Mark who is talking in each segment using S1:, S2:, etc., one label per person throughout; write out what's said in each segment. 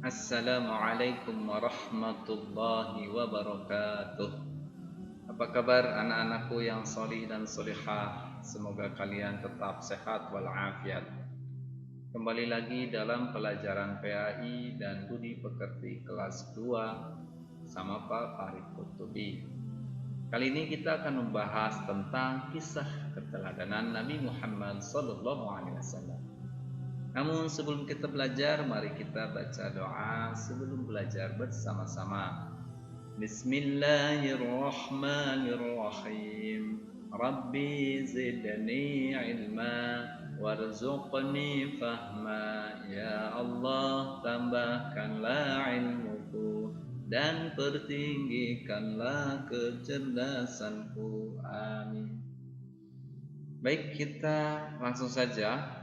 S1: Assalamualaikum warahmatullahi wabarakatuh. Apa kabar anak-anakku yang solih dan solihah? Semoga kalian tetap sehat walafiat. Kembali lagi dalam pelajaran PAI dan Budi Pekerti kelas 2 sama Pak Farid Kutubi. Kali ini kita akan membahas tentang kisah keteladanan Nabi Muhammad SAW. Namun sebelum kita belajar, mari kita baca doa sebelum belajar bersama-sama. Bismillahirrahmanirrahim. Rabbi zidni ilma warzuqni fahma. Ya Allah, tambahkanlah ilmuku dan pertinggikanlah kecerdasanku. Amin. Baik, kita langsung saja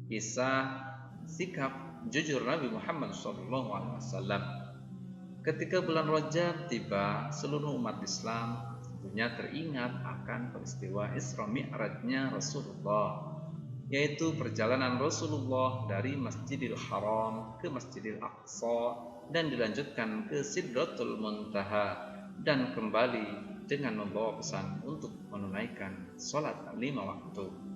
S1: kisah sikap jujur Nabi Muhammad SAW. Ketika bulan Rajab tiba, seluruh umat Islam tentunya teringat akan peristiwa Isra Mi'rajnya Rasulullah, yaitu perjalanan Rasulullah dari Masjidil Haram ke Masjidil Aqsa dan dilanjutkan ke Sidratul Muntaha dan kembali dengan membawa pesan untuk menunaikan sholat 5 waktu.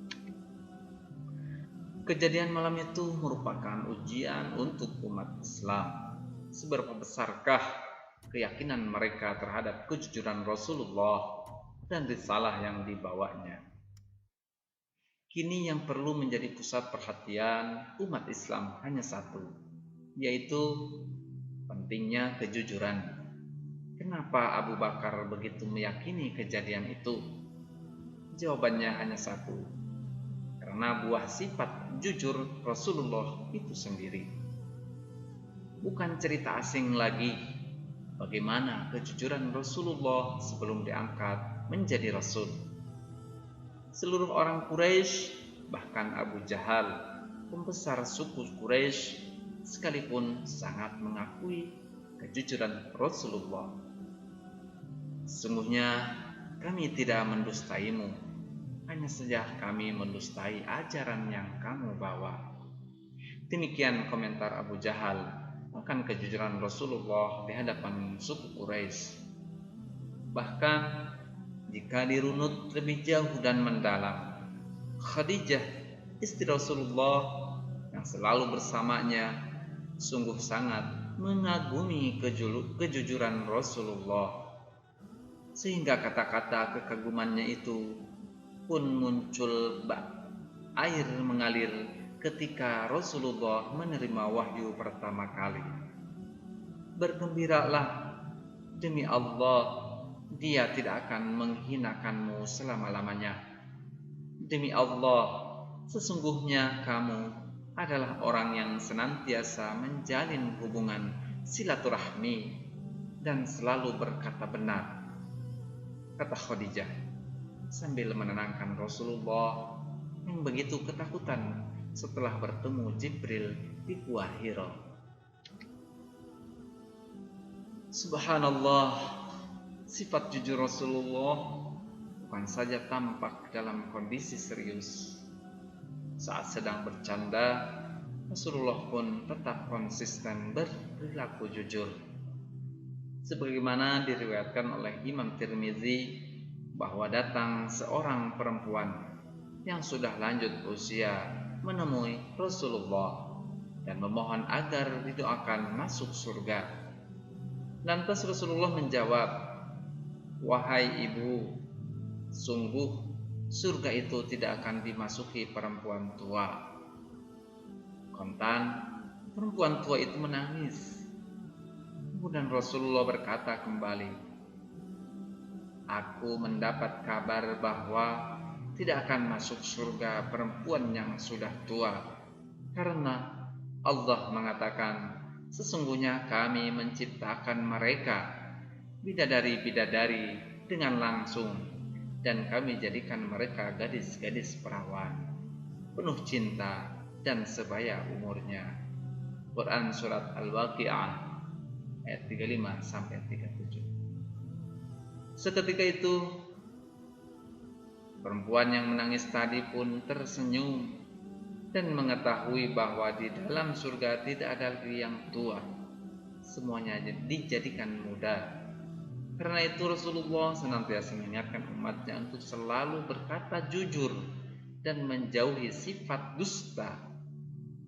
S1: Kejadian malam itu merupakan ujian untuk umat Islam. Seberapa besarkah keyakinan mereka terhadap kejujuran Rasulullah dan risalah yang dibawanya? Kini yang perlu menjadi pusat perhatian umat Islam hanya satu, yaitu pentingnya kejujuran. Kenapa Abu Bakar begitu meyakini kejadian itu? Jawabannya hanya satu, karena buah sifat jujur Rasulullah itu sendiri. Bukan cerita asing lagi bagaimana kejujuran Rasulullah sebelum diangkat menjadi Rasul. Seluruh orang Quraisy, bahkan Abu Jahal, pembesar suku Quraisy, sekalipun sangat mengakui kejujuran Rasulullah. Sesungguhnya kami tidak mendustaimu, hanya saja kami mendustai ajaran yang kamu bawa. Demikian komentar Abu Jahal akan kejujuran Rasulullah di hadapan suku Quraisy. Bahkan jika dirunut lebih jauh dan mendalam, Khadijah, istri Rasulullah yang selalu bersamanya, sungguh sangat mengagumi kejujuran Rasulullah, sehingga kata-kata kekagumannya itu pun muncul air mengalir ketika Rasulullah menerima wahyu pertama kali. Bergembiralah, demi Allah, Dia tidak akan menghinakanmu selama-lamanya. Demi Allah, sesungguhnya kamu adalah orang yang senantiasa menjalin hubungan silaturahmi dan selalu berkata benar, kata Khadijah sambil menenangkan Rasulullah yang begitu ketakutan setelah bertemu Jibril di Gua Hira. Subhanallah, sifat jujur Rasulullah bukan saja tampak dalam kondisi serius. Saat sedang bercanda, Rasulullah pun tetap konsisten berperilaku jujur. Sebagaimana diriwayatkan oleh Imam Tirmizi bahwa datang seorang perempuan yang sudah lanjut usia menemui Rasulullah dan memohon agar didoakan masuk surga. Lantas Rasulullah menjawab, "Wahai ibu, sungguh surga itu tidak akan dimasuki perempuan tua." Kontan, perempuan tua itu menangis. Kemudian Rasulullah berkata kembali, "Aku mendapat kabar bahwa tidak akan masuk surga perempuan yang sudah tua, karena Allah mengatakan, sesungguhnya kami menciptakan mereka bidadari-bidadari dengan langsung, dan kami jadikan mereka gadis-gadis perawan, penuh cinta dan sebaya umurnya." Quran Surat Al-Waqi'ah ayat 35-37. Seketika itu, perempuan yang menangis tadi pun tersenyum dan mengetahui bahwa di dalam surga tidak ada lagi yang tua, semuanya dijadikan mudah. Karena itu Rasulullah senantiasa mengingatkan umatnya untuk selalu berkata jujur dan menjauhi sifat dusta.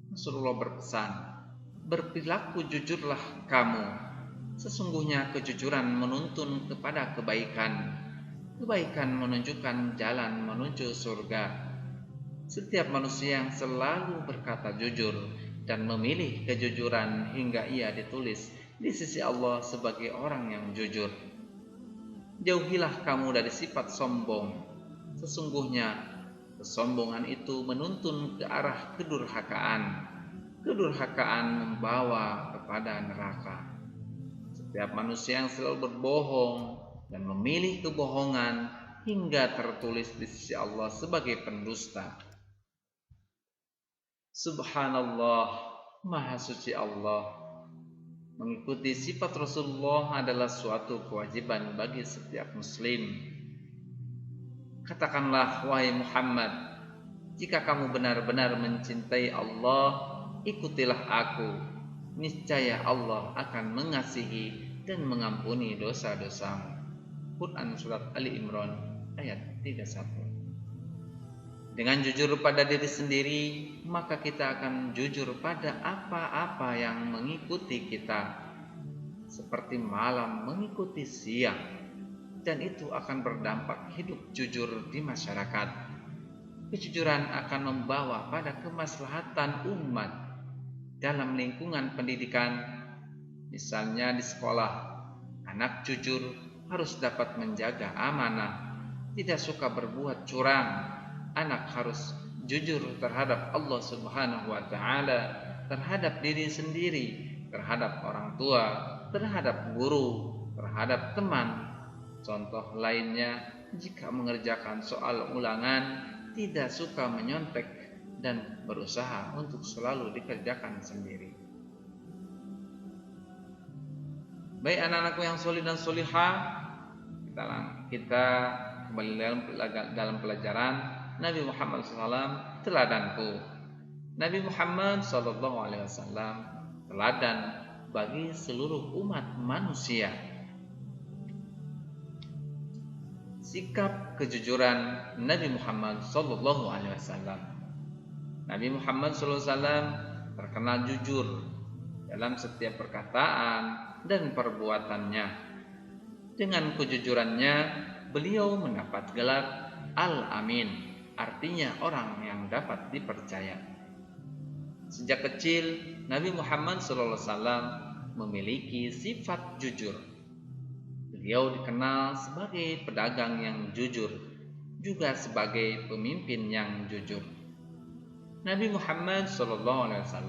S1: Rasulullah berpesan, berperilaku jujurlah kamu. Sesungguhnya kejujuran menuntun kepada kebaikan. Kebaikan menunjukkan jalan menuju surga. Setiap manusia yang selalu berkata jujur dan memilih kejujuran hingga ia ditulis di sisi Allah sebagai orang yang jujur. Jauhilah kamu dari sifat sombong. Sesungguhnya kesombongan itu menuntun ke arah kedurhakaan. Kedurhakaan membawa kepada neraka. Setiap manusia yang selalu berbohong dan memilih kebohongan hingga tertulis di sisi Allah sebagai pendusta. Subhanallah, Maha Suci Allah. Mengikuti sifat Rasulullah adalah suatu kewajiban bagi setiap muslim. Katakanlah, wahai Muhammad, jika kamu benar-benar mencintai Allah, ikutilah aku. Niscaya Allah akan mengasihi dan mengampuni dosa-dosamu. Quran Surat Ali Imran ayat 31. Dengan jujur pada diri sendiri, maka kita akan jujur pada apa-apa yang mengikuti kita, seperti malam mengikuti siang, dan itu akan berdampak hidup jujur di masyarakat. Kejujuran akan membawa pada kemaslahatan umat dalam lingkungan pendidikan. Misalnya di sekolah, anak jujur harus dapat menjaga amanah, tidak suka berbuat curang. Anak harus jujur terhadap Allah Subhanahu wa Ta'ala, terhadap diri sendiri, terhadap orang tua, terhadap guru, terhadap teman. Contoh lainnya, jika mengerjakan soal ulangan, tidak suka menyontek dan berusaha untuk selalu dikerjakan sendiri. Baik anak-anakku yang solih dan solihah, kita kembali dalam pelajaran Nabi Muhammad SAW teladanku. Nabi Muhammad SAW teladan bagi seluruh umat manusia. Sikap kejujuran Nabi Muhammad SAW. Nabi Muhammad SAW terkenal jujur dalam setiap perkataan dan perbuatannya. Dengan kejujurannya, beliau mendapat gelar Al-Amin, artinya orang yang dapat dipercaya. Sejak kecil, Nabi Muhammad SAW memiliki sifat jujur. Beliau dikenal sebagai pedagang yang jujur, juga sebagai pemimpin yang jujur. Nabi Muhammad SAW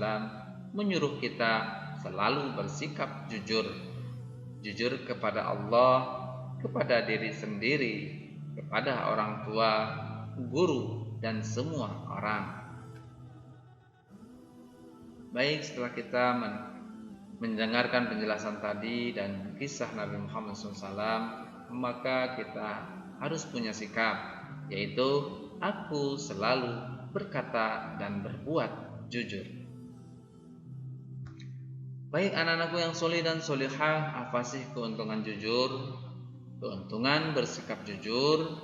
S1: menyuruh kita selalu bersikap jujur. Jujur kepada Allah, kepada diri sendiri, kepada orang tua, guru, dan semua orang. Baik, setelah kita mendengarkan penjelasan tadi dan kisah Nabi Muhammad SAW, maka kita harus punya sikap, yaitu aku selalu berkata dan berbuat jujur. Baik anak-anakku yang solih dan solihah, apa sih keuntungan jujur? Keuntungan bersikap jujur: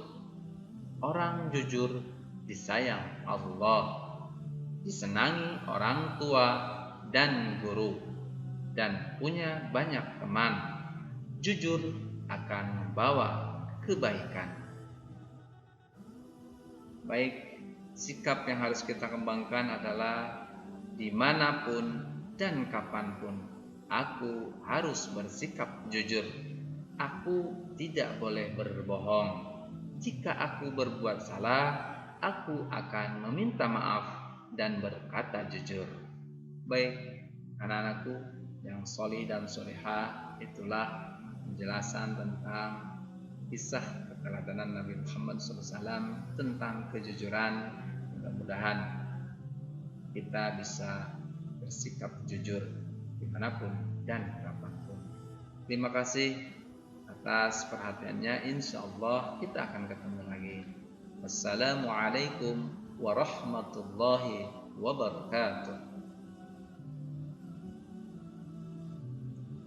S1: orang jujur disayang Allah, disenangi orang tua dan guru, dan punya banyak teman. Jujur akan membawa kebaikan. Baik, sikap yang harus kita kembangkan adalah dimanapun dan kapanpun aku harus bersikap jujur. Aku tidak boleh berbohong. Jika aku berbuat salah, aku akan meminta maaf dan berkata jujur. Baik, anak-anakku yang solih dan solihah, itulah penjelasan tentang kisah keteladanan Nabi Muhammad SAW tentang kejujuran. Mudah-mudahan kita bisa bersikap jujur dimanapun dan kapanpun. Terima kasih atas perhatiannya. Insya Allah kita akan ketemu lagi. Wassalamualaikum warahmatullahi wabarakatuh.